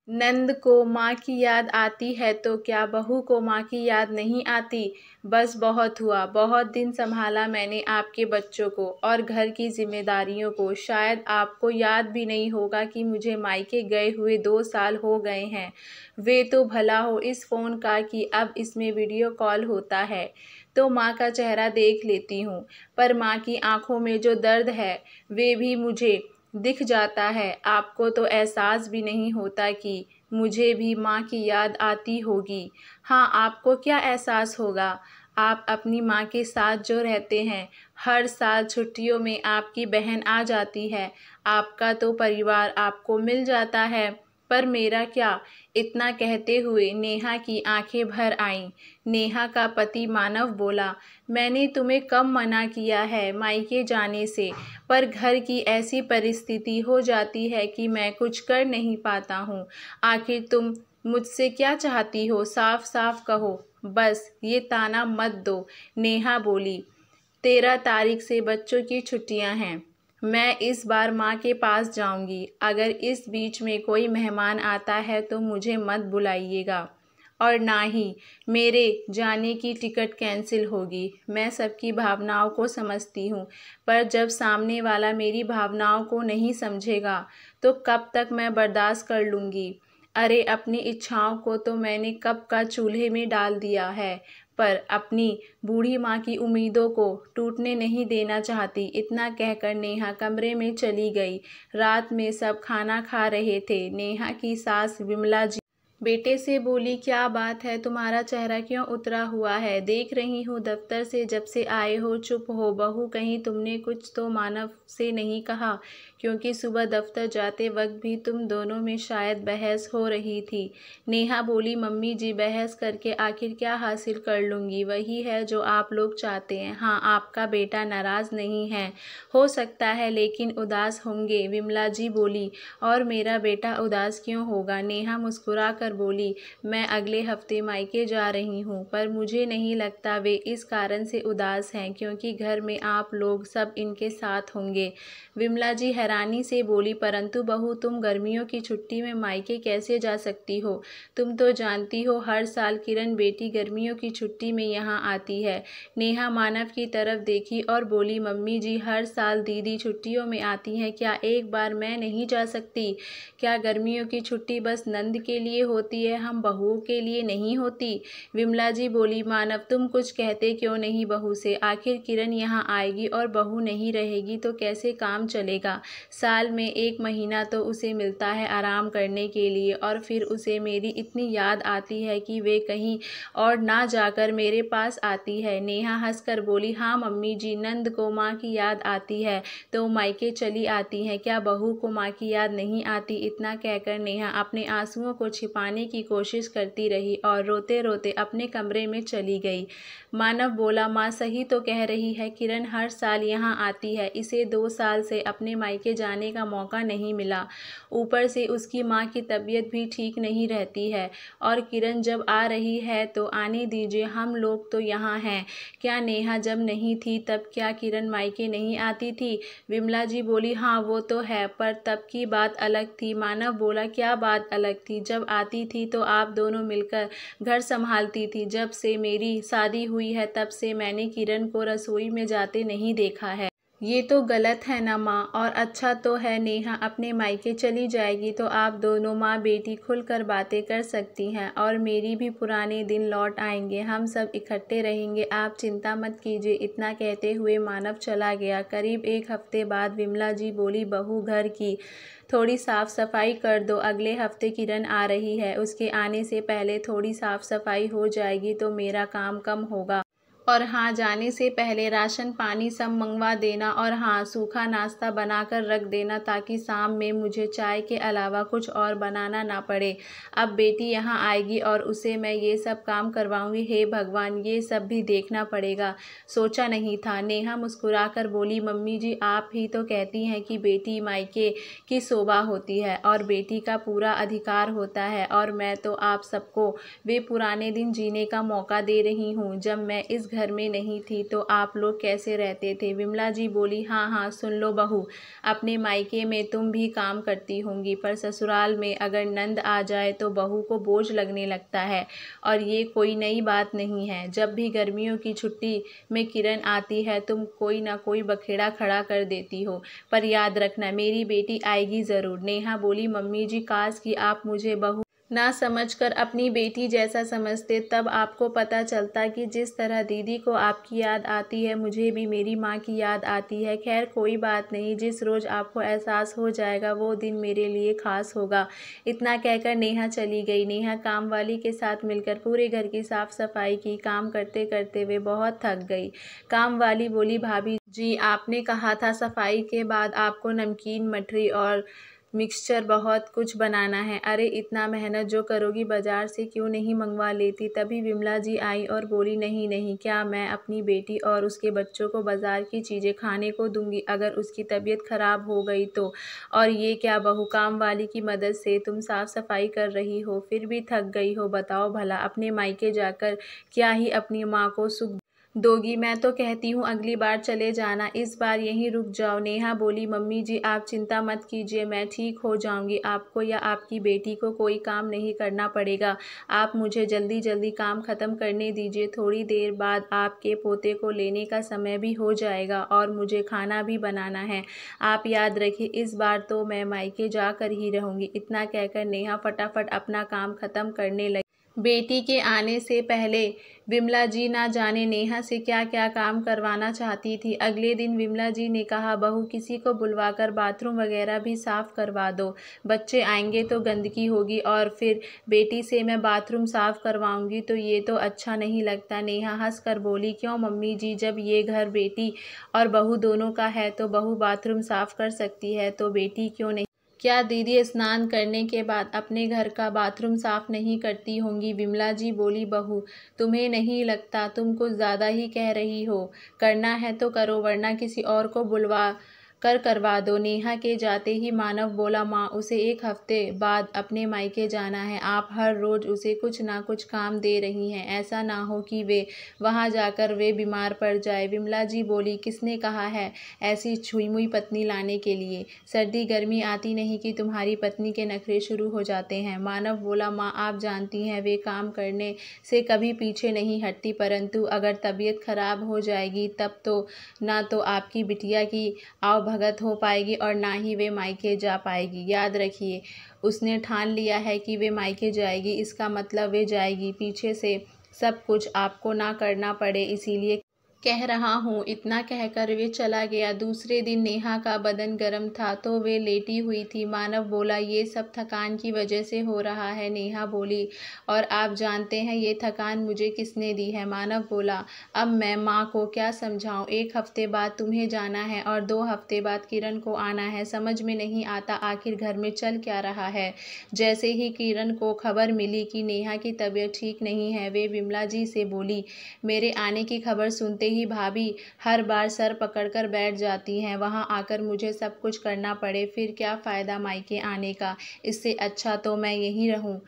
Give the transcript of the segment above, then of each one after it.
नंद को माँ की याद आती है तो क्या बहू को माँ की याद नहीं आती। बस बहुत हुआ, बहुत दिन संभाला मैंने आपके बच्चों को और घर की जिम्मेदारियों को। शायद आपको याद भी नहीं होगा कि मुझे मायके गए हुए 2 साल हो गए हैं। वे तो भला हो इस फ़ोन का कि अब इसमें वीडियो कॉल होता है तो माँ का चेहरा देख लेती हूँ, पर माँ की आंखों में जो दर्द है वे भी मुझे दिख जाता है। आपको तो एहसास भी नहीं होता कि मुझे भी माँ की याद आती होगी। हाँ, आपको क्या एहसास होगा। आप अपनी माँ के साथ जो रहते हैं, हर साल छुट्टियों में आपकी बहन आ जाती है, आपका तो परिवार आपको मिल जाता है, पर मेरा क्या। इतना कहते हुए नेहा की आंखें भर आईं। नेहा का पति मानव बोला, मैंने तुम्हें कब मना किया है मायके जाने से, पर घर की ऐसी परिस्थिति हो जाती है कि मैं कुछ कर नहीं पाता हूँ। आखिर तुम मुझसे क्या चाहती हो, साफ साफ कहो, बस ये ताना मत दो। नेहा बोली, 13 तारीख से बच्चों की छुट्टियां हैं। मैं इस बार माँ के पास जाऊंगी। अगर इस बीच में कोई मेहमान आता है तो मुझे मत बुलाइएगा और ना ही मेरे जाने की टिकट कैंसिल होगी। मैं सबकी भावनाओं को समझती हूँ, पर जब सामने वाला मेरी भावनाओं को नहीं समझेगा तो कब तक मैं बर्दाश्त कर लूँगी। अरे, अपनी इच्छाओं को तो मैंने कब का चूल्हे में डाल दिया है, पर अपनी बूढ़ी माँ की उम्मीदों को टूटने नहीं देना चाहती। इतना कहकर नेहा कमरे में चली गई। रात में सब खाना खा रहे थे। नेहा की सास विमला जी बेटे से बोली, क्या बात है, तुम्हारा चेहरा क्यों उतरा हुआ है। देख रही हूँ दफ्तर से जब से आए हो चुप हो। बहू, कहीं तुमने कुछ तो मानव से नहीं कहा, क्योंकि सुबह दफ्तर जाते वक्त भी तुम दोनों में शायद बहस हो रही थी। नेहा बोली, मम्मी जी, बहस करके आखिर क्या हासिल कर लूँगी। वही है जो आप लोग चाहते हैं। हाँ, आपका बेटा नाराज़ नहीं है, हो सकता है, लेकिन उदास होंगे। विमला जी बोली, और मेरा बेटा उदास क्यों होगा। नेहा मुस्कुरा कर बोली, मैं अगले हफ्ते मायके जा रही हूँ, पर मुझे नहीं लगता वे इस कारण से उदास हैं क्योंकि घर में आप लोग सब इनके साथ होंगे। विमला जी हैरानी से बोली, परंतु बहू, तुम गर्मियों की छुट्टी में मायके कैसे जा सकती हो। तुम तो जानती हो हर साल किरण बेटी गर्मियों की छुट्टी में यहाँ आती है। नेहा मानव की तरफ देखी और बोली, मम्मी जी, हर साल दीदी छुट्टियों में आती हैं, क्या एक बार मैं नहीं जा सकती। क्या गर्मियों की छुट्टी बस नंद के लिए होती है, हम बहुओं के लिए नहीं होती। विमला जी बोली, मानव, तुम कुछ कहते क्यों नहीं बहू से। आखिर किरण यहाँ आएगी और बहू नहीं रहेगी तो कैसे काम चलेगा। साल में 1 महीना तो उसे मिलता है आराम करने के लिए, और फिर उसे मेरी इतनी याद आती है कि वे कहीं और ना जाकर मेरे पास आती है। नेहा हंसकर बोली, हाँ मम्मी जी, नंद को माँ की याद आती है तो मायके चली आती हैं, क्या बहू को माँ की याद नहीं आती। इतना कहकर नेहा अपने आंसुओं को छिपाने की कोशिश करती रही और रोते रोते अपने कमरे में चली गई। मानव बोला, माँ सही तो कह रही है, किरण हर साल यहाँ आती है, इसे 2 साल से अपने मायके जाने का मौका नहीं मिला। ऊपर से उसकी माँ की तबीयत भी ठीक नहीं रहती है, और किरण जब आ रही है तो आने दीजिए, हम लोग तो यहाँ हैं। क्या नेहा जब नहीं थी तब क्या किरण मायके नहीं आती थी। विमला जी बोली, हाँ वो तो है, पर तब की बात अलग थी। मानव बोला, क्या बात अलग थी। जब आती थी तो आप दोनों मिलकर घर संभालती थी। जब से मेरी शादी हुई है तब से मैंने किरण को रसोई में जाते नहीं देखा है। ये तो गलत है ना माँ। और अच्छा तो है, नेहा अपने मायके चली जाएगी तो आप दोनों माँ बेटी खुलकर बातें कर सकती हैं, और मेरी भी पुराने दिन लौट आएंगे, हम सब इकट्ठे रहेंगे, आप चिंता मत कीजिए। इतना कहते हुए मानव चला गया। करीब 1 हफ्ते बाद विमला जी बोली, बहू, घर की थोड़ी साफ सफाई कर दो, अगले हफ्ते किरण आ रही है, उसके आने से पहले थोड़ी साफ सफाई हो जाएगी तो मेरा काम कम होगा। और हाँ, जाने से पहले राशन पानी सब मंगवा देना, और हाँ, सूखा नाश्ता बनाकर रख देना ताकि शाम में मुझे चाय के अलावा कुछ और बनाना ना पड़े। अब बेटी यहाँ आएगी और उसे मैं ये सब काम करवाऊंगी। हे भगवान, ये सब भी देखना पड़ेगा, सोचा नहीं था। नेहा मुस्कुराकर बोली, मम्मी जी, आप ही तो कहती हैं कि बेटी मायके की शोभा होती है और बेटी का पूरा अधिकार होता है, और मैं तो आप सबको वे पुराने दिन जीने का मौका दे रही हूँ जब मैं इस घर में नहीं थी तो आप लोग कैसे रहते थे? विमला जी बोली, हाँ हाँ सुन लो बहू, अपने मायके में तुम भी काम करती होंगी, पर ससुराल में अगर नंद आ जाए तो बहू को बोझ लगने लगता है। और ये कोई नई बात नहीं है। जब भी गर्मियों की छुट्टी में किरण आती है तुम कोई ना कोई बखेड़ा खड़ा कर देती हो, पर याद रखना मेरी बेटी आएगी ज़रूर। नेहा बोली, मम्मी जी काश कि आप मुझे बहू ना समझकर अपनी बेटी जैसा समझते, तब आपको पता चलता कि जिस तरह दीदी को आपकी याद आती है मुझे भी मेरी माँ की याद आती है। खैर कोई बात नहीं, जिस रोज़ आपको एहसास हो जाएगा वो दिन मेरे लिए ख़ास होगा। इतना कहकर नेहा चली गई। नेहा कामवाली के साथ मिलकर पूरे घर की साफ़ सफाई की। काम करते करते वे बहुत थक गई। कामवाली बोली, भाभी जी आपने कहा था सफाई के बाद आपको नमकीन, मठरी और मिक्सचर बहुत कुछ बनाना है। अरे इतना मेहनत जो करोगी बाजार से क्यों नहीं मंगवा लेती? तभी विमला जी आई और बोली, नहीं नहीं, क्या मैं अपनी बेटी और उसके बच्चों को बाजार की चीज़ें खाने को दूंगी अगर उसकी तबीयत खराब हो गई तो? और ये क्या बहू, काम वाली की मदद से तुम साफ सफाई कर रही हो, फिर भी थक गई हो? बताओ भला, अपने मायके जाकर क्या ही अपनी माँ को सुख दोगी? मैं तो कहती हूँ अगली बार चले जाना, इस बार यहीं रुक जाओ। नेहा बोली, मम्मी जी आप चिंता मत कीजिए, मैं ठीक हो जाऊंगी। आपको या आपकी बेटी को कोई काम नहीं करना पड़ेगा। आप मुझे जल्दी जल्दी काम ख़त्म करने दीजिए। थोड़ी देर बाद आपके पोते को लेने का समय भी हो जाएगा और मुझे खाना भी बनाना है। आप याद रखिए इस बार तो मैं मायके जाकर ही रहूँगी। इतना कहकर नेहा फटाफट अपना काम ख़त्म करने लगी। बेटी के आने से पहले विमला जी ना जाने नेहा से क्या क्या काम करवाना चाहती थी। अगले दिन विमला जी ने कहा, बहू किसी को बुलवाकर बाथरूम वगैरह भी साफ़ करवा दो, बच्चे आएंगे तो गंदगी होगी और फिर बेटी से मैं बाथरूम साफ़ करवाऊंगी तो ये तो अच्छा नहीं लगता। नेहा हंस कर बोली, क्यों मम्मी जी, जब ये घर बेटी और बहू दोनों का है तो बहू बाथरूम साफ़ कर सकती है तो बेटी क्यों नहीं? क्या दीदी स्नान करने के बाद अपने घर का बाथरूम साफ़ नहीं करती होंगी? विमला जी बोली, बहू तुम्हें नहीं लगता तुम कुछ ज़्यादा ही कह रही हो? करना है तो करो वरना किसी और को बुलवा कर करवा दो। नेहा के जाते ही मानव बोला, माँ उसे 1 हफ्ते बाद अपने मायके जाना है, आप हर रोज़ उसे कुछ ना कुछ काम दे रही हैं, ऐसा ना हो कि वे वहाँ जाकर वे बीमार पड़ जाए। विमला जी बोली, किसने कहा है ऐसी छुई मुई पत्नी लाने के लिए? सर्दी गर्मी आती नहीं कि तुम्हारी पत्नी के नखरे शुरू हो जाते हैं। मानव बोला, माँ आप जानती हैं वे काम करने से कभी पीछे नहीं हटती, परंतु अगर तबीयत खराब हो जाएगी तब तो ना तो आपकी बिटिया की आओ भगत हो पाएगी और ना ही वे मायके जा पाएगी। याद रखिए उसने ठान लिया है कि वे मायके जाएगी, इसका मतलब वे जाएगी, पीछे से सब कुछ आपको ना करना पड़े, इसीलिए कह रहा हूँ। इतना कहकर वे चला गया। दूसरे दिन नेहा का बदन गर्म था तो वे लेटी हुई थी। मानव बोला, ये सब थकान की वजह से हो रहा है। नेहा बोली, और आप जानते हैं ये थकान मुझे किसने दी है? मानव बोला, अब मैं माँ को क्या समझाऊँ? 1 हफ्ते बाद तुम्हें जाना है और 2 हफ्ते बाद किरण को आना है। समझ में नहीं आता आखिर घर में चल क्या रहा है। जैसे ही किरण को खबर मिली कि नेहा की तबीयत ठीक नहीं है, वे विमला जी से बोली, मेरे आने की खबर सुनते ही भाभी हर बार सर पकड़कर बैठ जाती हैं, वहां आकर मुझे सब कुछ करना पड़े, फिर क्या फ़ायदा मायके आने का? इससे अच्छा तो मैं यहीं रहूं।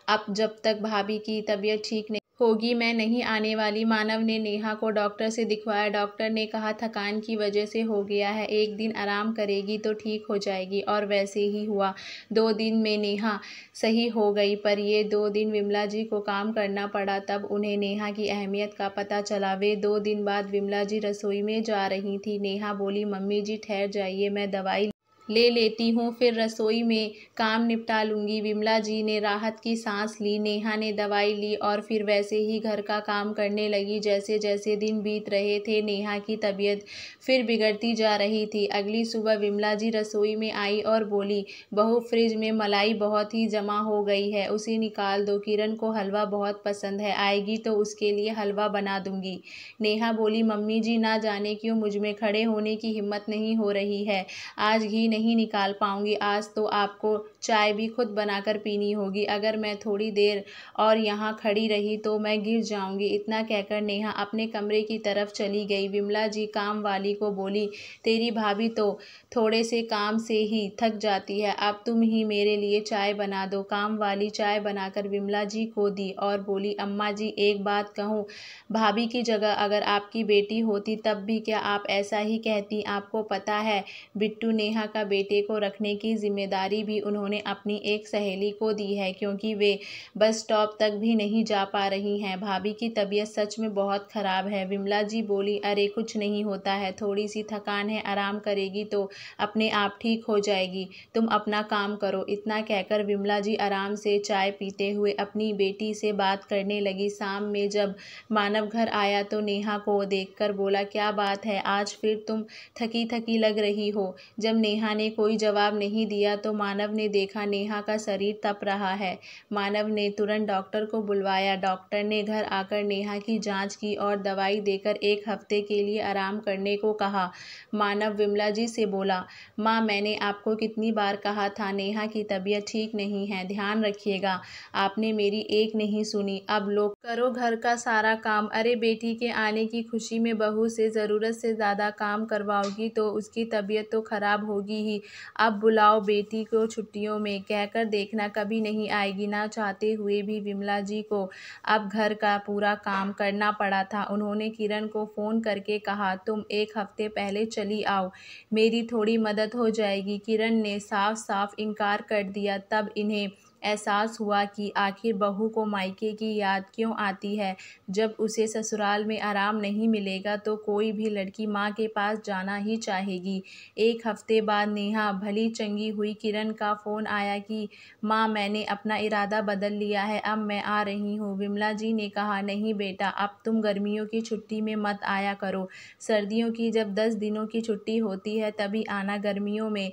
अब जब तक भाभी की तबीयत ठीक नहीं होगी मैं नहीं आने वाली। मानव ने नेहा को डॉक्टर से दिखवाया। डॉक्टर ने कहा थकान की वजह से हो गया है, 1 दिन आराम करेगी तो ठीक हो जाएगी। और वैसे ही हुआ। 2 दिन में नेहा सही हो गई, पर ये 2 दिन विमला जी को काम करना पड़ा, तब उन्हें नेहा की अहमियत का पता चला। वे 2 दिन बाद विमला जी रसोई में जा रही थी। नेहा बोली, मम्मी जी ठहर जाइए, मैं दवाई ले लेती हूँ, फिर रसोई में काम निपटा लूँगी। विमला जी ने राहत की सांस ली। नेहा ने दवाई ली और फिर वैसे ही घर का काम करने लगी। जैसे जैसे दिन बीत रहे थे नेहा की तबीयत फिर बिगड़ती जा रही थी। अगली सुबह विमला जी रसोई में आई और बोली, बहू फ्रिज में मलाई बहुत ही जमा हो गई है, उसे निकाल दो। किरण को हलवा बहुत पसंद है, आएगी तो उसके लिए हलवा बना दूंगी। नेहा बोली, मम्मी जी ना जाने क्यों मुझ में खड़े होने की हिम्मत नहीं हो रही है। आज घी नहीं निकाल पाऊँगी। आज तो आपको चाय भी खुद बनाकर पीनी होगी। अगर मैं थोड़ी देर और यहाँ खड़ी रही तो मैं गिर जाऊँगी। इतना कहकर नेहा अपने कमरे की तरफ चली गई। विमला जी काम वाली को बोली, तेरी भाभी तो थोड़े से काम से ही थक जाती है, अब तुम ही मेरे लिए चाय बना दो। काम वाली चाय बनाकर विमला जी को दी और बोली, अम्मा जी एक बात कहूँ, भाभी की जगह अगर आपकी बेटी होती तब भी क्या आप ऐसा ही कहती? आपको पता है बिट्टू नेहा का बेटे को रखने की जिम्मेदारी भी उन्होंने अपनी एक सहेली को दी है, क्योंकि वे बस स्टॉप तक भी नहीं जा पा रही हैं। भाभी की तबीयत सच में बहुत ख़राब है। विमला जी बोली, अरे कुछ नहीं होता है, थोड़ी सी थकान है, आराम करेगी तो अपने आप ठीक हो जाएगी, तुम अपना काम करो। इतना कहकर विमला जी आराम से चाय पीते हुए अपनी बेटी से बात करने लगी। शाम में जब मानव घर आया तो नेहा को देखकर बोला, क्या बात है, आज फिर तुम थकी थकी लग रही हो। जब नेहा ने कोई जवाब नहीं दिया तो मानव ने देखा नेहा का शरीर तप रहा है। मानव ने तुरंत डॉक्टर को बुलवाया। डॉक्टर ने घर आकर नेहा की जांच की और दवाई देकर 1 हफ्ते के लिए आराम करने को कहा। मानव विमला जी से बोला, माँ मैंने आपको कितनी बार कहा था नेहा की तबीयत ठीक नहीं है, ध्यान रखिएगा। आपने मेरी एक नहीं सुनी। अब लो करो घर का सारा काम। अरे बेटी के आने की खुशी में बहू से ज़रूरत से ज़्यादा काम करवाओगी तो उसकी तबीयत तो ख़राब होगी ही। अब बुलाओ बेटी को छुट्टियों में, कहकर देखना कभी नहीं आएगी। ना चाहते हुए भी विमला जी को अब घर का पूरा काम करना पड़ा था। उन्होंने किरण को फ़ोन करके कहा, तुम 1 हफ्ते पहले चली आओ, मेरी थोड़ी मदद हो जाएगी। किरण ने साफ साफ इनकार कर दिया। तब इन्हें एहसास हुआ कि आखिर बहू को मायके की याद क्यों आती है। जब उसे ससुराल में आराम नहीं मिलेगा तो कोई भी लड़की माँ के पास जाना ही चाहेगी। 1 हफ्ते बाद नेहा भली चंगी हुई किरण का फ़ोन आया कि माँ मैंने अपना इरादा बदल लिया है, अब मैं आ रही हूँ। विमला जी ने कहा, नहीं बेटा, अब तुम गर्मियों की छुट्टी में मत आया करो। सर्दियों की जब 10 दिनों की छुट्टी होती है तभी आना। गर्मियों में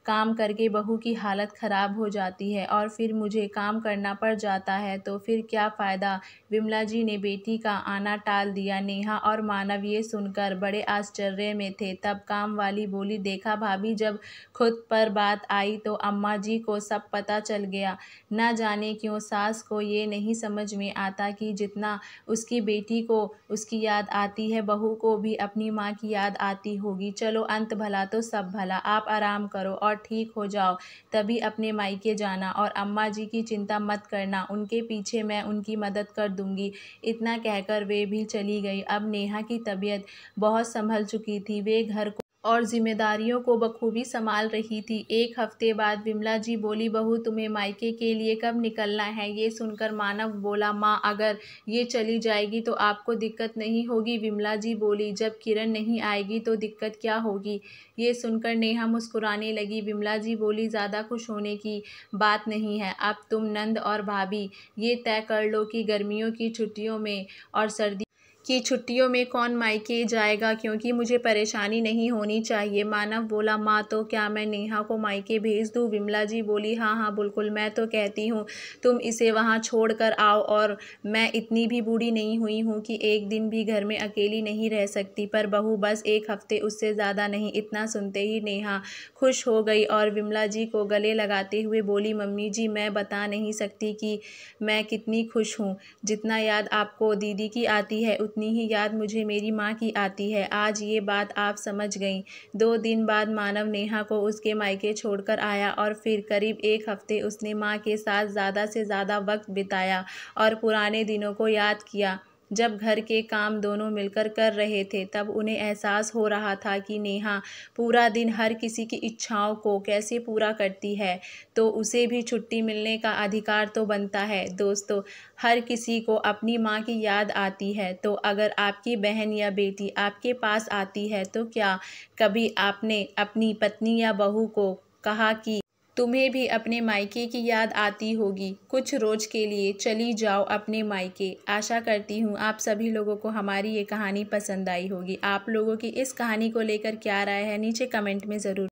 काम करके बहू की हालत ख़राब हो जाती है और फिर मुझे काम करना पड़ जाता है तो फिर क्या फ़ायदा। विमला जी ने बेटी का आना टाल दिया। नेहा और मानव ये सुनकर बड़े आश्चर्य में थे। तब काम वाली बोली, देखा भाभी, जब खुद पर बात आई तो अम्मा जी को सब पता चल गया। ना जाने क्यों सास को ये नहीं समझ में आता कि जितना उसकी बेटी को उसकी याद आती है, बहू को भी अपनी माँ की याद आती होगी। चलो अंत भला तो सब भला, आप आराम करो और ठीक हो जाओ तभी अपने मायके जाना और अम्मा जी की चिंता मत करना, उनके पीछे मैं उनकी मदद कर दूंगी। इतना कहकर वे भी चली गई। अब नेहा की तबीयत बहुत संभल चुकी थी। वे घर को और जिम्मेदारियों को बखूबी संभाल रही थी। 1 हफ्ते बाद विमला जी बोली, बहू तुम्हें मायके के लिए कब निकलना है? ये सुनकर मानव बोला, माँ अगर ये चली जाएगी तो आपको दिक्कत नहीं होगी? विमला जी बोली, जब किरण नहीं आएगी तो दिक्कत क्या होगी? ये सुनकर नेहा मुस्कुराने लगी। विमला जी बोली, ज़्यादा खुश होने की बात नहीं है। अब तुम नंद और भाभी ये तय कर लो कि गर्मियों की छुट्टियों में और सर्दी की छुट्टियों में कौन मायके जाएगा, क्योंकि मुझे परेशानी नहीं होनी चाहिए। मानव बोला, माँ तो क्या मैं नेहा को मायके भेज दूँ? विमला जी बोली, हाँ हाँ बिल्कुल, मैं तो कहती हूँ तुम इसे वहाँ छोड़ कर आओ, और मैं इतनी भी बूढ़ी नहीं हुई हूँ कि एक दिन भी घर में अकेली नहीं रह सकती। पर बहू बस 1 हफ्ते, उससे ज़्यादा नहीं। इतना सुनते ही नेहा खुश हो गई और विमला जी को गले लगाते हुए बोली, मम्मी जी मैं बता नहीं सकती कि मैं कितनी खुश हूँ। जितना याद आपको दीदी की आती है उतनी ही याद मुझे मेरी माँ की आती है। आज ये बात आप समझ गईं। 2 दिन बाद मानव नेहा को उसके मायके छोड़कर आया और फिर करीब 1 हफ्ते उसने माँ के साथ ज़्यादा से ज़्यादा वक्त बिताया और पुराने दिनों को याद किया। जब घर के काम दोनों मिलकर कर रहे थे तब उन्हें एहसास हो रहा था कि नेहा पूरा दिन हर किसी की इच्छाओं को कैसे पूरा करती है, तो उसे भी छुट्टी मिलने का अधिकार तो बनता है। दोस्तों, हर किसी को अपनी माँ की याद आती है, तो अगर आपकी बहन या बेटी आपके पास आती है तो क्या कभी आपने अपनी पत्नी या बहू को कहा कि तुम्हें भी अपने मायके की याद आती होगी? कुछ रोज के लिए चली जाओ अपने मायके। आशा करती हूँ आप सभी लोगों को हमारी ये कहानी पसंद आई होगी। आप लोगों की इस कहानी को लेकर क्या राय है नीचे कमेंट में ज़रूर